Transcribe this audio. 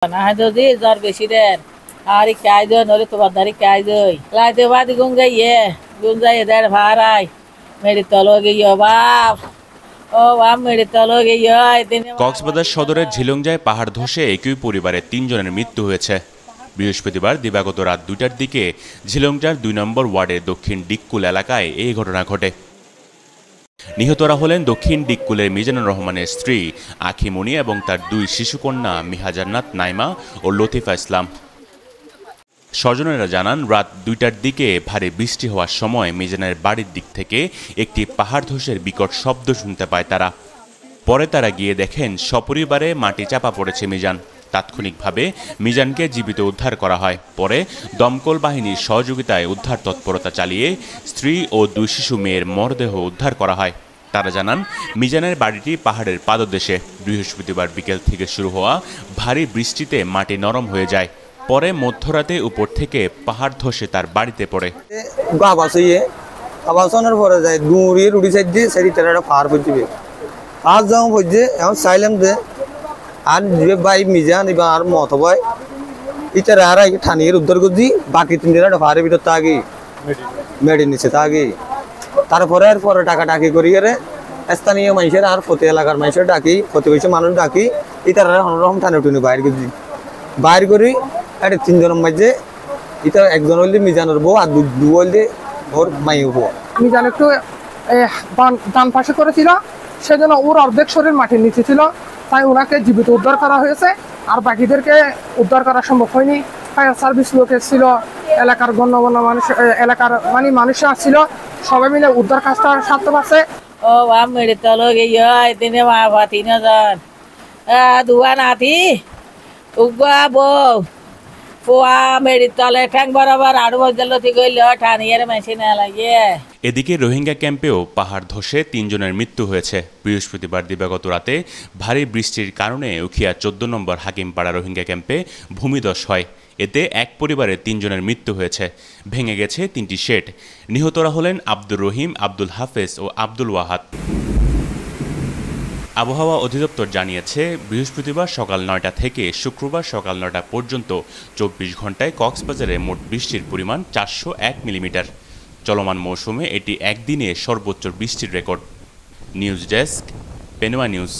না যদি জ্বর বেশি দেন আর কাজ নলে তোমার দাঁড়ি কাজ লাইতে বাদি গুন যাইয়ে দেড় ভাড়াই মেরি তলো গিয়ে বাপ ও বাপ মেরি তলো গিয়ে। কক্সবাজার সদরের ঝিলংজায় পাহাড় ধসে একই পরিবারের ৩ জনের মৃত্যু হয়েছে। বৃহস্পতিবার দিবাগত রাত ২টার দিকে ঝিলংজার ২ নম্বর ওয়ার্ডের দক্ষিণ ডিক্কুল এলাকায় এই ঘটনা ঘটে। নিহতরা হলেন দক্ষিণ ডিক্কুলের মিজানুর রহমানের স্ত্রী আখিমণি এবং তার ২ শিশুকন্যা মিহা জান্নাত নাইমা ও লতিফা ইসলাম। স্বজনেরা জানান, রাত ২টার দিকে ভারী বৃষ্টি হওয়ার সময় মিজানের বাড়ির দিক থেকে একটি পাহাড় ধসের বিকট শব্দ শুনতে পায় তারা। পরে তারা গিয়ে দেখেন সপরিবারে মাটি চাপা পড়েছে মিজান। তাৎক্ষণিকভাবে মিজানকে জীবিত উদ্ধার করা হয়। পরে দমকল বাহিনীর সহযোগিতায় উদ্ধার তৎপরতা চালিয়ে স্ত্রী ও ২ শিশু মেয়ের মরদেহ উদ্ধার করা হয়। তারা জানান, মিজানের বাড়িটি পাহাড়ের পাদদেশে। বৃহস্পতিবার বিকেল থেকে শুরু হওয়া ভারী বৃষ্টিতে মাটি নরম হয়ে যায়। পরে মধ্যরাতে উপর থেকে পাহাড় ধসে তার বাড়িতে পড়ে। আর ভাই মিজান আর মত ভাই ইটার আর ঠানিয়ে উদ্ধার করছি বাকি 3 দিন পাহাড়ের ভিতর থাকি মেডি নিচে থাকি। তারপরে আর পরে টাকা টাকি করি স্থানীয় মানুষের আর প্রতি এলাকার মানুষের ডাকি প্রতিবেশী মানুষ ডাকি ইটার অন্যরকম ঠানি টুনি বাইর করছি বাইর করি। এটা 3 জনের মাঝে এটা একজন হইলে মিজানের বউ আর 2 হইলে ওর মাইও বউ। মিজান একটু ডান পাশে করেছিল, সেজন্য ওর অর্ধেক শরীর মাটির নিচে ছিল, তাই ওনাকে জীবিত উদ্ধার করা হয়েছে। আর বাকিদেরকে উদ্ধার করা সম্ভব হয়নি। ফায়ার সার্ভিস লোক এসেছিল, এলাকার গণ্যমান্য মানুষ, এলাকার মানুষ আসছিল, সবাই মিলে উদ্ধার কাজটা সারতে পারছে। ও বাপ মেরি তলো গিয়ে দিনে মা ভাতি না যান দুয়া নাতি উগা বউ পোয়া মেরি তলে ঠ্যাং বরাবর আড়ু বজলতি গইল ঠানিয়ার মেশিন লাগে। এদিকে রোহিঙ্গা ক্যাম্পেও পাহাড় ধসে ৩ জনের মৃত্যু হয়েছে। বৃহস্পতিবার দিবাগত রাতে ভারী বৃষ্টির কারণে উখিয়া ১৪ নম্বর হাকিমপাড়া রোহিঙ্গা ক্যাম্পে ভূমিধস হয়। এতে এক পরিবারের ৩ জনের মৃত্যু হয়েছে। ভেঙে গেছে ৩টি শেড। নিহতরা হলেন আব্দুর রহিম, আব্দুল হাফেজ ও আব্দুল ওয়াহাদ। আবহাওয়া অধিদপ্তর জানিয়েছে, বৃহস্পতিবার সকাল ৯টা থেকে শুক্রবার সকাল ৯টা পর্যন্ত ২৪ ঘন্টায় কক্সবাজারে মোট বৃষ্টির পরিমাণ ৪০১ মিলিমিটার। চলমান মৌসুমে এটি একদিনে সর্বোচ্চ বৃষ্টির record. News desk, Penowa news.